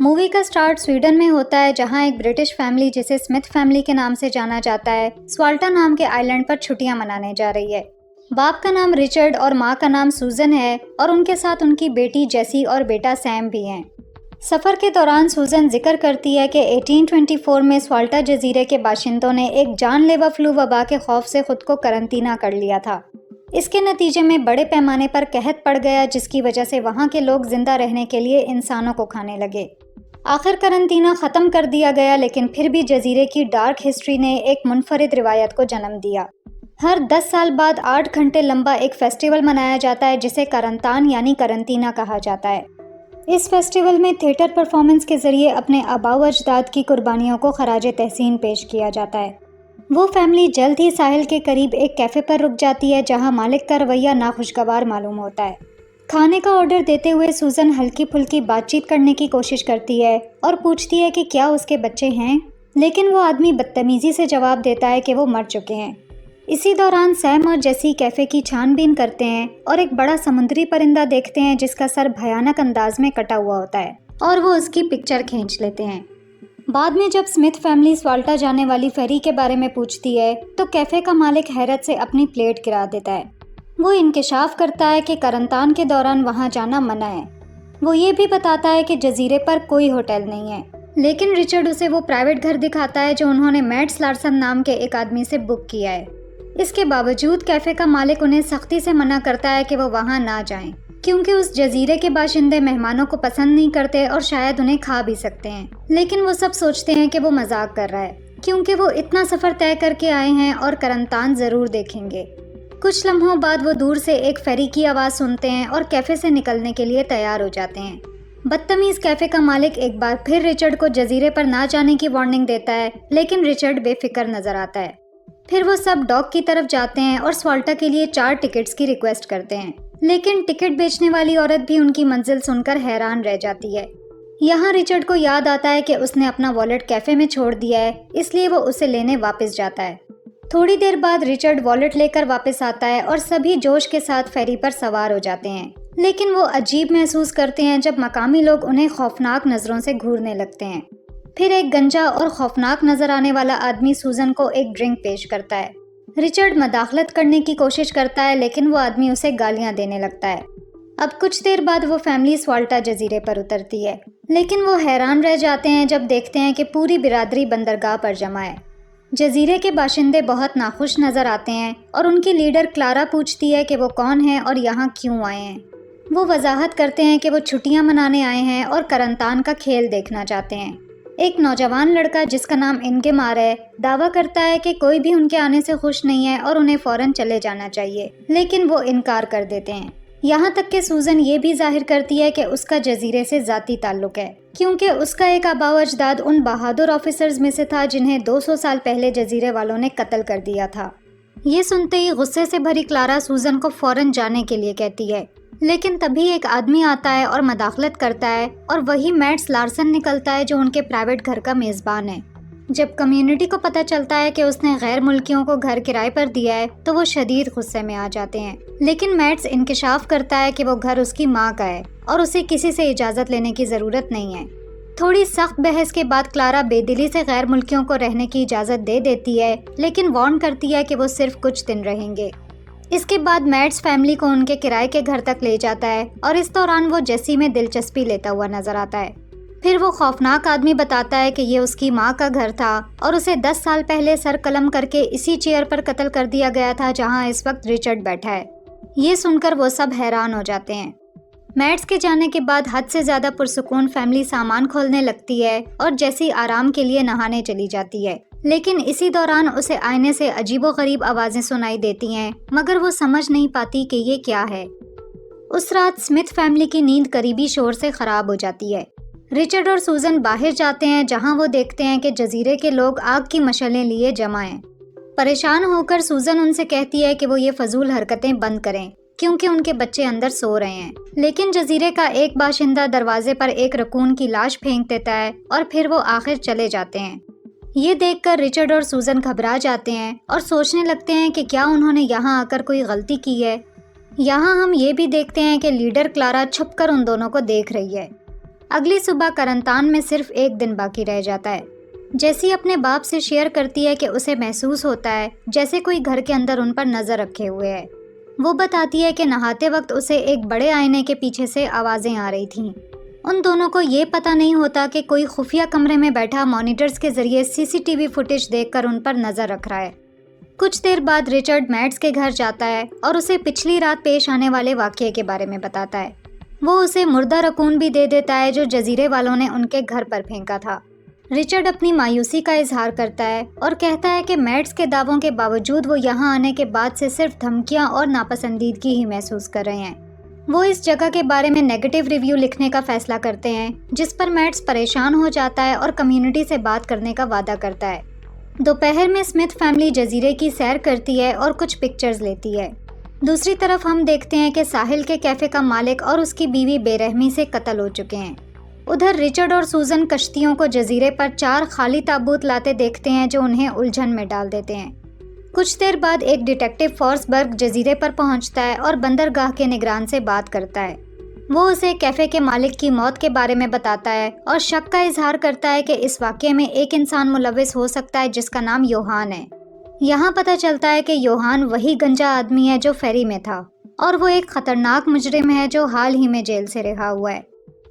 Movie کا start Sweden میں ہوتا ہے، جہاں ایک برٹش فیملی جسے اسمتھ فیملی کے نام سے جانا جاتا ہے سوالٹا نام کے آئی لینڈ پر چھٹیاں منانے جا رہی ہے۔ باپ کا نام رچرڈ اور ماں کا نام سوزن ہے، اور ان کے ساتھ ان کی بیٹی جیسی اور بیٹا سیم بھی ہیں۔ سفر کے دوران سوزن ذکر کرتی ہے کہ 1824 میں سوالٹا جزیرے کے باشندوں نے ایک جان لیوا فلو وبا کے خوف سے خود کو قرنطینہ کر لیا تھا۔ اس کے نتیجے میں بڑے پیمانے پر قحط پڑ گیا، جس کی وجہ سے وہاں کے لوگ زندہ رہنے کے لیے انسانوں کو کھانے لگے۔ آخر قرنطینہ ختم کر دیا گیا، لیکن پھر بھی جزیرے کی ڈارک ہسٹری نے ایک منفرد روایت کو جنم دیا۔ ہر 10 سال بعد 8 گھنٹے لمبا ایک فیسٹیول منایا جاتا ہے جسے کرنتان یعنی قرنطینہ کہا جاتا ہے۔ اس فیسٹیول میں تھیٹر پرفارمنس کے ذریعے اپنے آباء و اجداد کی قربانیوں کو خراج تحسین پیش کیا جاتا ہے۔ وہ فیملی جلد ہی ساحل کے قریب ایک کیفے پر رک جاتی ہے، جہاں مالک کا رویہ ناخوشگوار معلوم ہوتا ہے۔ کھانے کا آرڈر دیتے ہوئے سوزن ہلکی پھلکی بات چیت کرنے کی کوشش کرتی ہے اور پوچھتی ہے کہ کیا اس کے بچے ہیں، لیکن وہ آدمی بدتمیزی سے جواب دیتا ہے کہ وہ مر چکے ہیں۔ اسی دوران سیم اور جیسی کیفے کی چھان بین کرتے ہیں اور ایک بڑا سمندری پرندہ دیکھتے ہیں جس کا سر بھیانک انداز میں کٹا ہوا ہوتا ہے، اور وہ اس کی پکچر کھینچ لیتے ہیں۔ بعد میں جب اسمتھ فیملی سوالٹا جانے والی فیری کے بارے میں پوچھتی ہے تو کیفے کا مالک حیرت سے اپنی پلیٹ گرا دیتا ہے۔ وہ انکشاف کرتا ہے کہ قرنطان کے دوران وہاں جانا منع ہے۔ وہ یہ بھی بتاتا ہے کہ جزیرے پر کوئی ہوٹل نہیں ہے، لیکن رچرڈ اسے وہ پرائیویٹ گھر دکھاتا ہے جو انہوں نے میٹس لارسن نام کے ایک آدمی سے بک کیا ہے۔ اس کے باوجود کیفے کا مالک انہیں سختی سے منع کرتا ہے کہ وہ وہاں نہ جائیں، کیونکہ اس جزیرے کے باشندے مہمانوں کو پسند نہیں کرتے اور شاید انہیں کھا بھی سکتے ہیں۔ لیکن وہ سب سوچتے ہیں کہ وہ مذاق کر رہا ہے، کیونکہ وہ اتنا سفر طے کر کے آئے ہیں اور قرنطان ضرور دیکھیں گے۔ کچھ لمحوں بعد وہ دور سے ایک فیری کی آواز سنتے ہیں اور کیفے سے نکلنے کے لیے تیار ہو جاتے ہیں۔ بدتمیز کیفے کا مالک ایک بار پھر رچرڈ کو جزیرے پر نہ جانے کی وارننگ دیتا ہے، لیکن رچرڈ بے فکر نظر آتا ہے۔ پھر وہ سب ڈاک کی طرف جاتے ہیں اور سوالٹا کے لیے 4 ٹکٹس کی ریکویسٹ کرتے ہیں، لیکن ٹکٹ بیچنے والی عورت بھی ان کی منزل سن کر حیران رہ جاتی ہے۔ یہاں رچرڈ کو یاد آتا ہے کہ اس نے اپنا والیٹ کیفے میں چھوڑ دیا ہے، اس لیے وہ اسے لینے واپس جاتا ہے۔ تھوڑی دیر بعد رچرڈ والیٹ لے کر واپس آتا ہے اور سبھی جوش کے ساتھ فیری پر سوار ہو جاتے ہیں، لیکن وہ عجیب محسوس کرتے ہیں جب مقامی لوگ انہیں خوفناک نظروں سے گھورنے لگتے ہیں۔ پھر ایک گنجا اور خوفناک نظر آنے والا آدمی سوزن کو ایک ڈرنک پیش کرتا ہے۔ رچرڈ مداخلت کرنے کی کوشش کرتا ہے، لیکن وہ آدمی اسے گالیاں دینے لگتا ہے۔ اب کچھ دیر بعد وہ فیملی سوالٹا جزیرے پر اترتی ہے، لیکن وہ حیران رہ جاتے ہیں جب دیکھتے ہیں کہ پوری برادری بندرگاہ پر جمع ہے۔ جزیرے کے باشندے بہت ناخوش نظر آتے ہیں اور ان کی لیڈر کلارا پوچھتی ہے کہ وہ کون ہیں اور یہاں کیوں آئے ہیں۔ وہ وضاحت کرتے ہیں کہ وہ چھٹیاں منانے آئے ہیں اور قرنطان کا کھیل دیکھنا چاہتے ہیں۔ ایک نوجوان لڑکا جس کا نام انگمار ہے دعویٰ کرتا ہے کہ کوئی بھی ان کے آنے سے خوش نہیں ہے اور انہیں فوراً چلے جانا چاہیے، لیکن وہ انکار کر دیتے ہیں۔ یہاں تک کہ سوزن یہ بھی ظاہر کرتی ہے کہ اس کا جزیرے سے ذاتی تعلق ہے، کیونکہ اس کا ایک آباء و اجداد ان بہادر آفیسرز میں سے تھا جنہیں 200 سال پہلے جزیرے والوں نے قتل کر دیا تھا۔ یہ سنتے ہی غصے سے بھری کلارا سوزن کو فوراً جانے کے لیے کہتی ہے، لیکن تبھی ایک آدمی آتا ہے اور مداخلت کرتا ہے، اور وہی میٹس لارسن نکلتا ہے جو ان کے پرائیویٹ گھر کا میزبان ہے۔ جب کمیونٹی کو پتہ چلتا ہے کہ اس نے غیر ملکیوں کو گھر کرائے پر دیا ہے تو وہ شدید غصے میں آ جاتے ہیں، لیکن میٹس انکشاف کرتا ہے کہ وہ گھر اس کی ماں کا ہے اور اسے کسی سے اجازت لینے کی ضرورت نہیں ہے۔ تھوڑی سخت بحث کے بعد کلارا بے دلی سے غیر ملکیوں کو رہنے کی اجازت دے دیتی ہے، لیکن وارن کرتی ہے کہ وہ صرف کچھ دن رہیں گے۔ اس کے بعد میٹس فیملی کو ان کے کرائے کے گھر تک لے جاتا ہے، اور اس دوران وہ جیسی میں دلچسپی لیتا ہوا نظر آتا ہے۔ پھر وہ خوفناک آدمی بتاتا ہے کہ یہ اس کی ماں کا گھر تھا اور اسے 10 سال پہلے سر قلم کر کے اسی چیئر پر قتل کر دیا گیا تھا جہاں اس وقت رچرڈ بیٹھا ہے۔ یہ سن کر وہ سب حیران ہو جاتے ہیں۔ میٹس کے جانے کے بعد حد سے زیادہ پرسکون فیملی سامان کھولنے لگتی ہے اور جیسی آرام کے لیے نہانے چلی جاتی ہے، لیکن اسی دوران اسے آئینے سے عجیب و غریب آوازیں سنائی دیتی ہیں، مگر وہ سمجھ نہیں پاتی کہ یہ کیا ہے۔ اس رات اسمتھ فیملی کی نیند قریبی شور سے خراب ہو جاتی ہے۔ رچرڈ اور سوزن باہر جاتے ہیں جہاں وہ دیکھتے ہیں کہ جزیرے کے لوگ آگ کی مشعلیں لیے جمع ہیں۔ پریشان ہو کر سوزن ان سے کہتی ہے کہ وہ یہ فضول حرکتیں بند کریں، کیونکہ ان کے بچے اندر سو رہے ہیں، لیکن جزیرے کا ایک باشندہ دروازے پر ایک رکون کی لاش پھینک دیتا ہے اور پھر وہ آخر چلے جاتے ہیں۔ یہ دیکھ کر رچرڈ اور سوزن گھبرا جاتے ہیں اور سوچنے لگتے ہیں کہ کیا انہوں نے یہاں آ کر کوئی غلطی کی ہے۔ یہاں ہم یہ بھی دیکھتے ہیں کہ لیڈر کلارا چھپ کر ان دونوں کو دیکھ رہی ہے۔ اگلی صبح کرنتان میں صرف ایک دن باقی رہ جاتا ہے۔ جیسی اپنے باپ سے شیئر کرتی ہے کہ اسے محسوس ہوتا ہے جیسے کوئی گھر کے اندر ان پر نظر رکھے ہوئے ہے۔ وہ بتاتی ہے کہ نہاتے وقت اسے ایک بڑے آئینے کے پیچھے سے آوازیں آ رہی تھیں۔ ان دونوں کو یہ پتہ نہیں ہوتا کہ کوئی خفیہ کمرے میں بیٹھا مانیٹرز کے ذریعے CCTV فوٹیج دیکھ کر ان پر نظر رکھ رہا ہے۔ کچھ دیر بعد ریچرڈ میڈس کے گھر جاتا ہے اور اسے پچھلی رات پیش آنے والے واقعے کے بارے میں بتاتا ہے۔ وہ اسے مردہ رکون بھی دے دیتا ہے جو جزیرے والوں نے ان کے گھر پر پھینکا تھا۔ ریچرڈ اپنی مایوسی کا اظہار کرتا ہے اور کہتا ہے کہ میڈس کے دعووں کے باوجود وہ یہاں آنے کے بعد سے صرف دھمکیاں اور ناپسندیدگی ہی محسوس کر رہے ہیں۔ وہ اس جگہ کے بارے میں نیگیٹو ریویو لکھنے کا فیصلہ کرتے ہیں، جس پر میڈس پریشان ہو جاتا ہے اور کمیونٹی سے بات کرنے کا وعدہ کرتا ہے۔ دوپہر میں اسمتھ فیملی جزیرے کی سیر کرتی ہے اور کچھ پکچرز لیتی ہے۔ دوسری طرف ہم دیکھتے ہیں کہ ساحل کے کیفے کا مالک اور اس کی بیوی بے رحمی سے قتل ہو چکے ہیں۔ ادھر ریچرڈ اور سوزن کشتیوں کو جزیرے پر 4 خالی تابوت لاتے دیکھتے ہیں جو انہیں الجھن میں ڈال دیتے ہیں۔ کچھ دیر بعد ایک ڈیٹیکٹیو فورسبرگ جزیرے پر پہنچتا ہے اور بندرگاہ کے نگران سے بات کرتا ہے۔ وہ اسے کیفے کے مالک کی موت کے بارے میں بتاتا ہے اور شک کا اظہار کرتا ہے کہ اس واقعے میں ایک انسان ملوث ہو سکتا ہے جس کا نام یوہان ہے۔ یہاں پتہ چلتا ہے کہ یوہان وہی گنجا آدمی ہے جو فیری میں تھا اور وہ ایک خطرناک مجرم ہے جو حال ہی میں جیل سے رہا ہوا ہے۔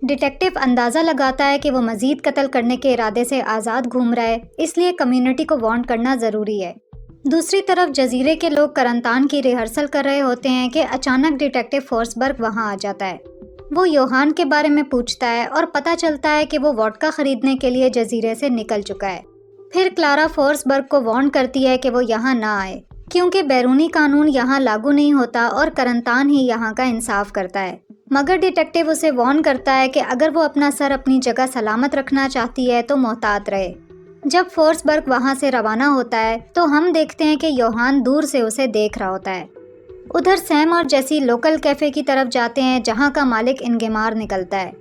ڈیٹیکٹیو اندازہ لگاتا ہے کہ وہ مزید قتل کرنے کے ارادے سے آزاد گھوم رہا ہے، اس لیے کمیونٹی کو وارن کرنا ضروری ہے۔ دوسری طرف جزیرے کے لوگ کرنتان کی ریہرسل کر رہے ہوتے ہیں کہ اچانک ڈیٹیکٹیو فورسبرگ وہاں آ جاتا ہے۔ وہ یوہان کے بارے میں پوچھتا ہے اور پتہ چلتا ہے کہ وہ ووڈکا خریدنے کے لیے جزیرے سے نکل چکا ہے۔ پھر کلارا فورسبرگ کو وارن کرتی ہے کہ وہ یہاں نہ آئے کیونکہ بیرونی قانون یہاں لاگو نہیں ہوتا اور کرنتان ہی یہاں کا انصاف کرتا ہے۔ مگر ڈیٹیکٹیو اسے وارن کرتا ہے کہ اگر وہ اپنا سر اپنی جگہ سلامت رکھنا چاہتی ہے تو محتاط رہے۔ جب فورسبرگ وہاں سے روانہ ہوتا ہے تو ہم دیکھتے ہیں کہ یوہان دور سے اسے دیکھ رہا ہوتا ہے۔ ادھر سیم اور جیسی لوکل کیفے کی طرف جاتے ہیں جہاں کا مالک انگمار نکلتا ہے۔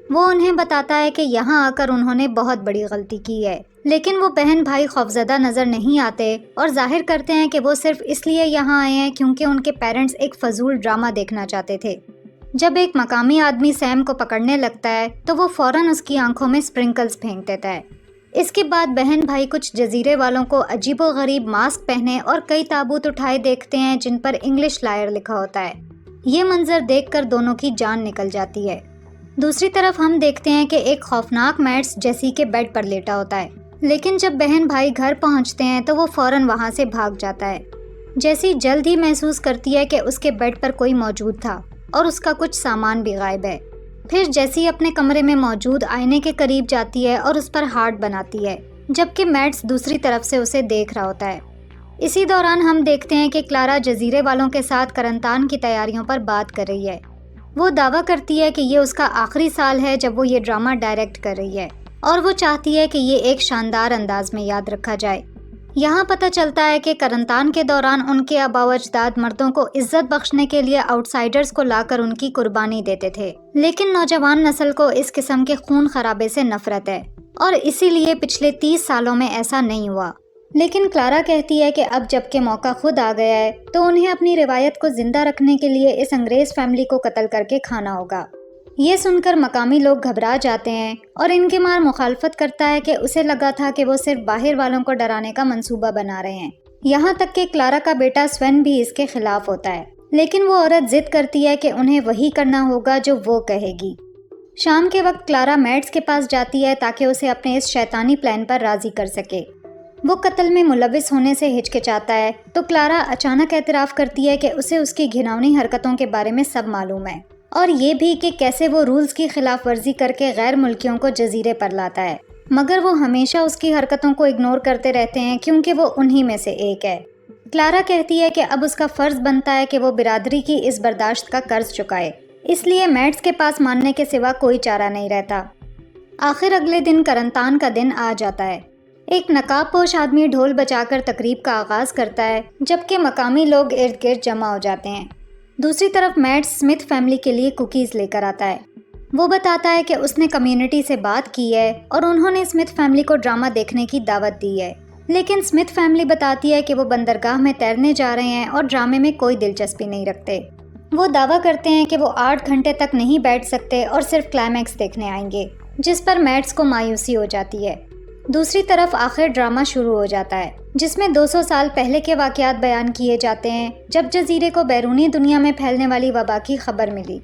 وہ انہیں بتاتا ہے کہ یہاں آ کر انہوں نے بہت بڑی غلطی کی ہے، لیکن وہ بہن بھائی خوفزدہ نظر نہیں آتے اور ظاہر کرتے ہیں کہ وہ صرف اس لیے یہاں آئے ہیں کیونکہ ان کے پیرنٹس ایک فضول ڈرامہ دیکھنا چاہتے تھے۔ جب ایک مقامی آدمی سیم کو پکڑنے لگتا ہے تو وہ فوراً اس کی آنکھوں میں سپرنکلز پھینک دیتا ہے۔ اس کے بعد بہن بھائی کچھ جزیرے والوں کو عجیب و غریب ماسک پہنے اور کئی تابوت اٹھائے دیکھتے ہیں جن پر انگلش لائر لکھا ہوتا ہے۔ یہ منظر دیکھ کر دونوں کی جان نکل جاتی ہے۔ دوسری طرف ہم دیکھتے ہیں کہ ایک خوفناک میڈس جیسی کے بیڈ پر لیٹا ہوتا ہے، لیکن جب بہن بھائی گھر پہنچتے ہیں تو وہ فوراً وہاں سے بھاگ جاتا ہے۔ جیسی جلد ہی محسوس کرتی ہے کہ اس کے بیڈ پر کوئی موجود تھا اور اس کا کچھ سامان بھی غائب ہے۔ پھر جیسی اپنے کمرے میں موجود آئینے کے قریب جاتی ہے اور اس پر ہارٹ بناتی ہے، جبکہ میڈس دوسری طرف سے اسے دیکھ رہا ہوتا ہے۔ اسی دوران ہم دیکھتے ہیں کہ کلارا جزیرے والوں کے ساتھ کرنتان کی تیاریوں پر بات کر رہی ہے۔ وہ دعویٰ کرتی ہے کہ یہ اس کا آخری سال ہے جب وہ یہ ڈرامہ ڈائریکٹ کر رہی ہے اور وہ چاہتی ہے کہ یہ ایک شاندار انداز میں یاد رکھا جائے۔ یہاں پتہ چلتا ہے کہ کرنتان کے دوران ان کے آباء و اجداد مردوں کو عزت بخشنے کے لیے آؤٹ سائیڈرز کو لا کر ان کی قربانی دیتے تھے، لیکن نوجوان نسل کو اس قسم کے خون خرابے سے نفرت ہے اور اسی لیے پچھلے 30 سالوں میں ایسا نہیں ہوا۔ لیکن کلارا کہتی ہے کہ اب جب کہ موقع خود آ گیا ہے تو انہیں اپنی روایت کو زندہ رکھنے کے لیے اس انگریز فیملی کو قتل کر کے کھانا ہوگا۔ یہ سن کر مقامی لوگ گھبرا جاتے ہیں اور انگمار مخالفت کرتا ہے کہ اسے لگا تھا کہ وہ صرف باہر والوں کو ڈرانے کا منصوبہ بنا رہے ہیں۔ یہاں تک کہ کلارا کا بیٹا سوین بھی اس کے خلاف ہوتا ہے، لیکن وہ عورت ضد کرتی ہے کہ انہیں وہی کرنا ہوگا جو وہ کہے گی۔ شام کے وقت کلارا میڈس کے پاس جاتی ہے تاکہ اسے اپنے اس شیطانی پلان پر راضی کر سکے۔ وہ قتل میں ملوث ہونے سے ہچکچاتا ہے تو کلارا اچانک اعتراف کرتی ہے کہ اسے اس کی گھناؤنی حرکتوں کے بارے میں سب معلوم ہے، اور یہ بھی کہ کیسے وہ رولز کی خلاف ورزی کر کے غیر ملکیوں کو جزیرے پر لاتا ہے، مگر وہ ہمیشہ اس کی حرکتوں کو اگنور کرتے رہتے ہیں کیونکہ وہ انہی میں سے ایک ہے۔ کلارا کہتی ہے کہ اب اس کا فرض بنتا ہے کہ وہ برادری کی اس برداشت کا قرض چکائے، اس لیے میڈس کے پاس ماننے کے سوا کوئی چارہ نہیں رہتا۔ آخر اگلے دن کرنتان کا دن آ جاتا ہے۔ ایک نقاب پوش آدمی ڈھول بجا کر تقریب کا آغاز کرتا ہے، جبکہ مقامی لوگ ارد گرد جمع ہو جاتے ہیں۔ دوسری طرف میڈس اسمتھ فیملی کے لیے کوکیز لے کر آتا ہے۔ وہ بتاتا ہے کہ اس نے کمیونٹی سے بات کی ہے اور انہوں نے اسمتھ فیملی کو ڈرامہ دیکھنے کی دعوت دی ہے، لیکن اسمتھ فیملی بتاتی ہے کہ وہ بندرگاہ میں تیرنے جا رہے ہیں اور ڈرامے میں کوئی دلچسپی نہیں رکھتے۔ وہ دعویٰ کرتے ہیں کہ وہ 8 گھنٹے تک نہیں بیٹھ سکتے اور صرف کلائمیکس دیکھنے آئیں گے۔ جس پر میٹس کو مایوسی ہو جاتی ہے۔ دوسری طرف آخر ڈرامہ شروع ہو جاتا ہے جس میں 200 سال پہلے کے واقعات بیان کیے جاتے ہیں جب جزیرے کو بیرونی دنیا میں پھیلنے والی وبا کی خبر ملی۔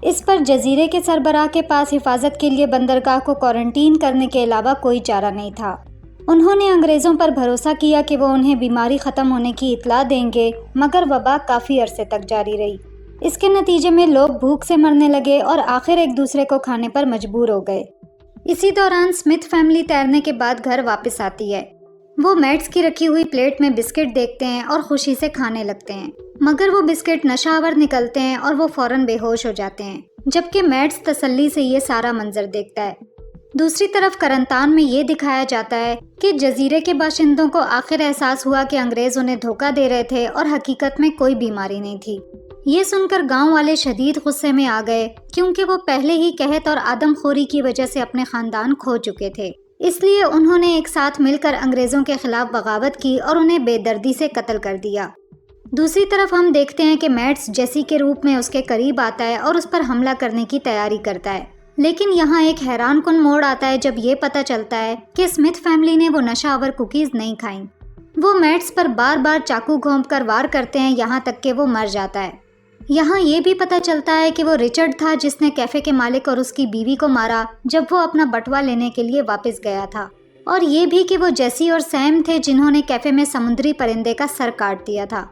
اس پر جزیرے کے سربراہ کے پاس حفاظت کے لیے بندرگاہ کو کوارنٹین کرنے کے علاوہ کوئی چارہ نہیں تھا۔ انہوں نے انگریزوں پر بھروسہ کیا کہ وہ انہیں بیماری ختم ہونے کی اطلاع دیں گے، مگر وبا کافی عرصے تک جاری رہی۔ اس کے نتیجے میں لوگ بھوک سے مرنے لگے اور آخر ایک دوسرے کو کھانے پر مجبور ہو گئے۔ اسی دوران اسمتھ فیملی تیرنے کے بعد گھر واپس آتی ہے۔ وہ میٹس کی رکھی ہوئی پلیٹ میں بسکٹ دیکھتے ہیں اور خوشی سے کھانے لگتے ہیں، مگر وہ بسکٹ نشہ آور نکلتے ہیں اور وہ فوراً بے ہوش ہو جاتے ہیں، جبکہ میٹس تسلی سے یہ سارا منظر دیکھتا ہے۔ دوسری طرف کرنتان میں یہ دکھایا جاتا ہے کہ جزیرے کے باشندوں کو آخر احساس ہوا کہ انگریز انہیں دھوکہ دے رہے تھے اور حقیقت میں کوئی بیماری نہیں تھی۔ یہ سن کر گاؤں والے شدید غصے میں آ گئے کیونکہ وہ پہلے ہی قحط اور آدم خوری کی وجہ سے اپنے خاندان کھو چکے تھے۔ اس لیے انہوں نے ایک ساتھ مل کر انگریزوں کے خلاف بغاوت کی اور انہیں بے دردی سے قتل کر دیا۔ دوسری طرف ہم دیکھتے ہیں کہ میٹس جیسی کے روپ میں اس کے قریب آتا ہے اور اس پر حملہ کرنے کی تیاری کرتا ہے، لیکن یہاں ایک حیران کن موڑ آتا ہے جب یہ پتہ چلتا ہے کہ اسمتھ فیملی نے وہ نشہ آور کوکیز نہیں کھائیں۔ وہ میٹس پر بار بار چاقو گھونپ کر وار کرتے ہیں یہاں تک کہ وہ مر جاتا ہے۔ یہاں یہ بھی پتہ چلتا ہے کہ وہ رچرڈ تھا جس نے کیفے کے مالک اور اس کی بیوی کو مارا جب وہ اپنا بٹوا لینے کے لیے واپس گیا تھا، اور یہ بھی کہ وہ جیسی اور سیم تھے جنہوں نے کیفے میں سمندری پرندے کا سر کاٹ دیا تھا۔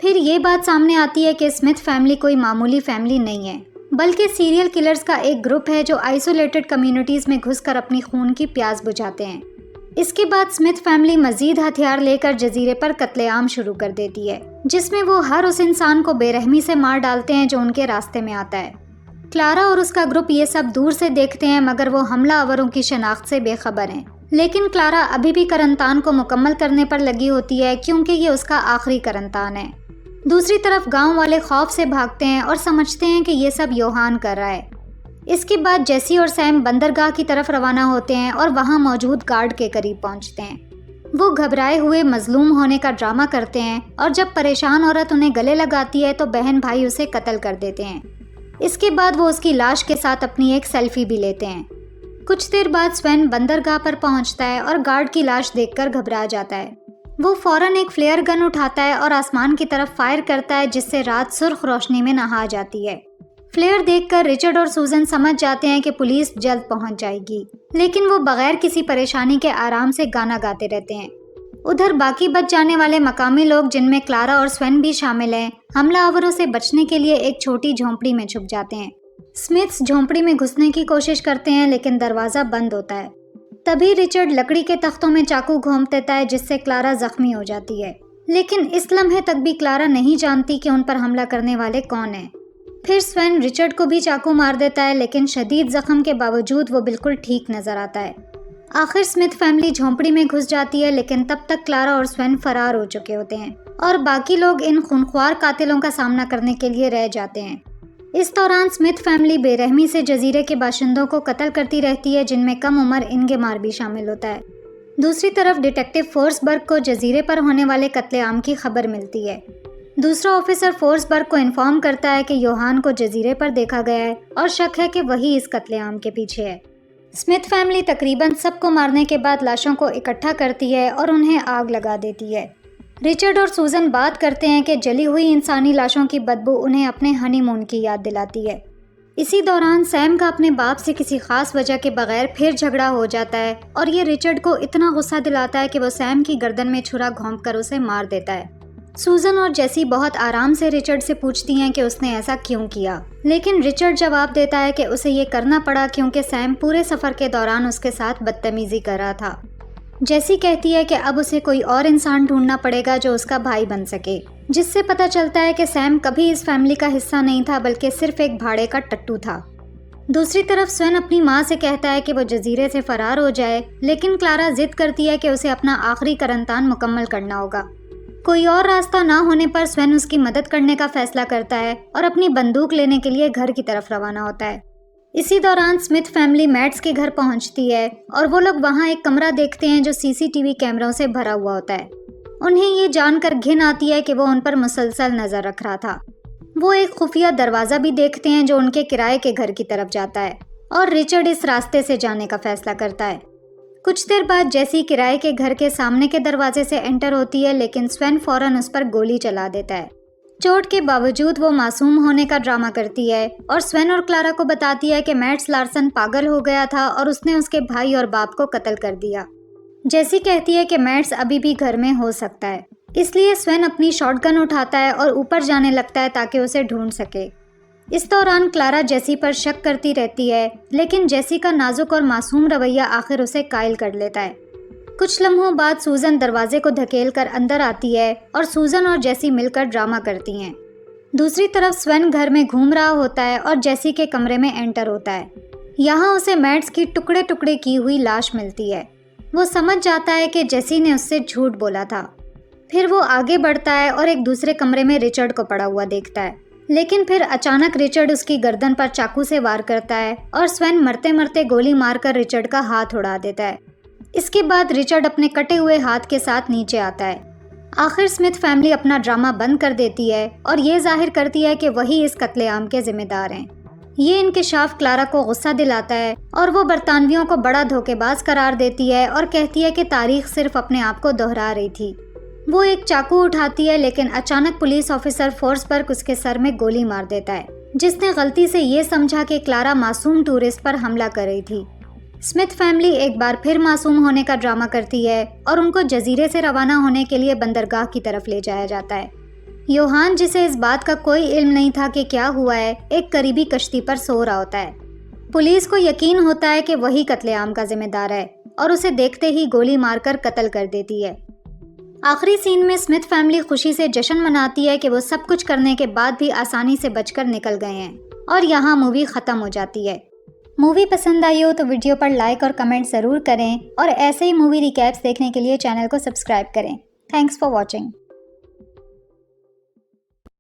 پھر یہ بات سامنے آتی ہے کہ اسمتھ فیملی کوئی معمولی فیملی نہیں ہے، بلکہ سیریل کلرز کا ایک گروپ ہے جو آئسولیٹڈ کمیونٹیز میں گھس کر اپنی خون کی پیاس بجھاتے ہیں۔ اس کے بعد اسمتھ فیملی مزید ہتھیار لے کر جزیرے پر قتل عام شروع کر دیتی ہے، جس میں وہ ہر اس انسان کو بے رحمی سے مار ڈالتے ہیں جو ان کے راستے میں آتا ہے۔ کلارا اور اس کا گروپ یہ سب دور سے دیکھتے ہیں مگر وہ حملہ آوروں کی شناخت سے بے خبر ہیں، لیکن کلارا ابھی بھی کرنتان کو مکمل کرنے پر لگی ہوتی ہے کیونکہ یہ اس کا آخری کرنتان ہے۔ دوسری طرف گاؤں والے خوف سے بھاگتے ہیں اور سمجھتے ہیں کہ یہ سب یوہان کر رہا ہے۔ اس کے بعد جیسی اور سیم بندرگاہ کی طرف روانہ ہوتے ہیں اور وہاں موجود گارڈ کے قریب پہنچتے ہیں۔ وہ گھبرائے ہوئے مظلوم ہونے کا ڈرامہ کرتے ہیں اور جب پریشان عورت انہیں گلے لگاتی ہے تو بہن بھائی اسے قتل کر دیتے ہیں۔ اس کے بعد وہ اس کی لاش کے ساتھ اپنی ایک سیلفی بھی لیتے ہیں۔ کچھ دیر بعد سوین بندرگاہ پر پہنچتا ہے اور گارڈ کی لاش دیکھ کر گھبرا جاتا ہے۔ وہ فوراً ایک فلیئر گن اٹھاتا ہے اور آسمان کی طرف فائر کرتا ہے جس سے رات سرخ روشنی میں نہا جاتی ہے۔ فلیئر دیکھ کر رچرڈ اور سوزن سمجھ جاتے ہیں کہ پولیس جلد پہنچ جائے گی، لیکن وہ بغیر کسی پریشانی کے آرام سے گانا گاتے رہتے ہیں۔ ادھر باقی بچ جانے والے مقامی لوگ جن میں کلارا اور سوین بھی شامل ہیں، حملہ آوروں سے بچنے کے لیے ایک چھوٹی جھونپڑی میں چھپ جاتے ہیں۔ اسمتھس جھونپڑی میں گھسنے کی کوشش کرتے ہیں لیکن دروازہ بند ہوتا ہے۔ تبھی رچرڈ لکڑی کے تختوں میں چاقو گھونپ دیتا ہے جس سے کلارا زخمی ہو جاتی ہے، لیکن اس لمحے تک بھی کلارا نہیں جانتی کہ ان پر حملہ کرنے والے کون ہیں۔ پھر سوین رچرڈ کو بھی چاقو مار دیتا ہے لیکن شدید زخم کے باوجود وہ بالکل ٹھیک نظر آتا ہے۔ آخر اسمتھ فیملی جھونپڑی میں گھس جاتی ہے لیکن تب تک کلارا اور سوین فرار ہو چکے ہوتے ہیں اور باقی لوگ ان خونخوار قاتلوں کا سامنا کرنے کے لیے رہ جاتے ہیں۔ اس دوران اسمتھ فیملی بے رحمی سے جزیرے کے باشندوں کو قتل کرتی رہتی ہے جن میں کم عمر انگمار بھی شامل ہوتا ہے۔ دوسری طرف ڈیٹیکٹیو فورسبرگ کو جزیرے پر ہونے والے قتل عام کی خبر ملتی ہے۔ دوسرا آفیسر فورسبرگ کو انفارم کرتا ہے کہ یوہان کو جزیرے پر دیکھا گیا ہے اور شک ہے کہ وہی اس قتل عام کے پیچھے ہے۔ اسمتھ فیملی تقریباً سب کو مارنے کے بعد لاشوں کو اکٹھا کرتی ہے اور انہیں آگ لگا دیتی ہے۔ رچرڈ اور سوزن بات کرتے ہیں کہ جلی ہوئی انسانی لاشوں کی بدبو انہیں اپنے ہنی مون کی یاد دلاتی ہے۔ اسی دوران سیم کا اپنے باپ سے کسی خاص وجہ کے بغیر پھر جھگڑا ہو جاتا ہے اور یہ رچرڈ کو اتنا غصہ دلاتا ہے کہ وہ سیم کی گردن میں چھرا گھونپ کر اسے مار دیتا ہے۔ سوزن اور جیسی بہت آرام سے رچرڈ سے پوچھتی ہیں کہ اس نے ایسا کیوں کیا، لیکن رچرڈ جواب دیتا ہے کہ اسے یہ کرنا پڑا کیونکہ سیم پورے سفر کے دوران اس کے ساتھ بدتمیزی کر رہا تھا۔ جیسی کہتی ہے کہ اب اسے کوئی اور انسان ڈھونڈنا پڑے گا جو اس کا بھائی بن سکے، جس سے پتہ چلتا ہے کہ سیم کبھی اس فیملی کا حصہ نہیں تھا بلکہ صرف ایک بھاڑے کا ٹٹو تھا۔ دوسری طرف سوین اپنی ماں سے کہتا ہے کہ وہ جزیرے سے فرار ہو جائے، لیکن کلارا ضد کرتی ہے کہ اسے اپنا آخری کرنتان مکمل کرنا ہوگا۔ کوئی اور راستہ نہ ہونے پر سوین اس کی مدد کرنے کا فیصلہ کرتا ہے اور اپنی بندوق لینے کے لیے گھر کی طرف روانہ ہوتا ہے۔ اسی دوران اسمتھ فیملی میٹس کے گھر پہنچتی ہے اور وہ لوگ وہاں ایک کمرہ دیکھتے ہیں جو CCTV کیمروں سے بھرا ہوا ہوتا ہے۔ انہیں یہ جان کر گھن آتی ہے کہ وہ ان پر مسلسل نظر رکھ رہا تھا۔ وہ ایک خفیہ دروازہ بھی دیکھتے ہیں جو ان کے کرائے کے گھر کی طرف جاتا ہے۔ اور ریچرڈ اس راستے سے جانے کا فیصلہ کرتا ہے۔ کچھ دیر بعد جیسی کرائے کے گھر کے سامنے کے دروازے سے انٹر ہوتی ہے، لیکن سوین فوراً اس پر گولی چلا دیتا ہے۔ چوٹ کے باوجود وہ معصوم ہونے کا ڈرامہ کرتی ہے اور سوین اور کلارا کو بتاتی ہے کہ میٹس لارسن پاگل ہو گیا تھا اور اس نے اس کے بھائی اور باپ کو قتل کر دیا۔ جیسی کہتی ہے کہ میٹس ابھی بھی گھر میں ہو سکتا ہے، اس لیے سوین اپنی شاٹ گن اٹھاتا ہے اور اوپر جانے لگتا ہے تاکہ اسے ڈھونڈ سکے۔ اس دوران کلارا جیسی پر شک کرتی رہتی ہے، لیکن جیسی کا نازک اور معصوم رویہ آخر اسے قائل کر لیتا ہے۔ کچھ لمحوں بعد سوزن دروازے کو دھکیل کر اندر آتی ہے اور سوزن اور جیسی مل کر ڈرامہ کرتی ہیں۔ دوسری طرف سوین گھر میں گھوم رہا ہوتا ہے اور جیسی کے کمرے میں انٹر ہوتا ہے۔ یہاں اسے میٹس کی ٹکڑے ٹکڑے کی ہوئی لاش ملتی ہے۔ وہ سمجھ جاتا ہے کہ جیسی نے اس سے جھوٹ بولا تھا۔ پھر وہ آگے بڑھتا ہے اور ایک دوسرے کمرے میں ریچرڈ کو پڑا ہوا دیکھتا ہے، لیکن پھر اچانک ریچرڈ اس کی گردن پر چاقو سے وار کرتا ہے اور سوین مرتے مرتے گولی مار کر ریچرڈ کا ہاتھ اڑا دیتا ہے۔ اس کے بعد ریچرڈ اپنے کٹے ہوئے ہاتھ کے ساتھ نیچے آتا ہے۔ آخر اسمتھ فیملی اپنا ڈرامہ بند کر دیتی ہے اور یہ ظاہر کرتی ہے کہ وہی اس قتل عام کے ذمہ دار ہیں۔ یہ انکشاف کلارا کو غصہ دلاتا ہے اور وہ برطانویوں کو بڑا دھوکے باز قرار دیتی ہے اور کہتی ہے کہ تاریخ صرف اپنے آپ کو دہرا رہی تھی۔ وہ ایک چاقو اٹھاتی ہے، لیکن اچانک پولیس آفیسر فورس برگ اس کے سر میں گولی مار دیتا ہے، جس نے غلطی سے یہ سمجھا کہ کلارا معصوم ٹورسٹ پر حملہ کر رہی تھی۔ اسمتھ فیملی ایک بار پھر معصوم ہونے کا ڈرامہ کرتی ہے اور ان کو جزیرے سے روانہ ہونے کے لیے بندرگاہ کی طرف لے جایا جاتا ہے۔ یوہان، جسے اس بات کا کوئی علم نہیں تھا کہ کیا ہوا ہے، ایک قریبی کشتی پر سو رہا ہوتا ہے۔ پولیس کو یقین ہوتا ہے کہ وہی قتل عام کا ذمہ دار ہے اور اسے دیکھتے ہی گولی مار کر قتل کر دیتی ہے۔ آخری سین میں اسمتھ فیملی خوشی سے جشن مناتی ہے کہ وہ سب کچھ کرنے کے بعد بھی آسانی سے بچ کر نکل گئے ہیں، اور یہاں مووی ختم ہو جاتی ہے۔ مووی پسند آئی ہو تو ویڈیو پر لائک اور کمنٹ ضرور کریں، اور ایسے ہی مووی ریکیپس دیکھنے کے لیے چینل کو سبسکرائب کریں۔ Thanks for watching.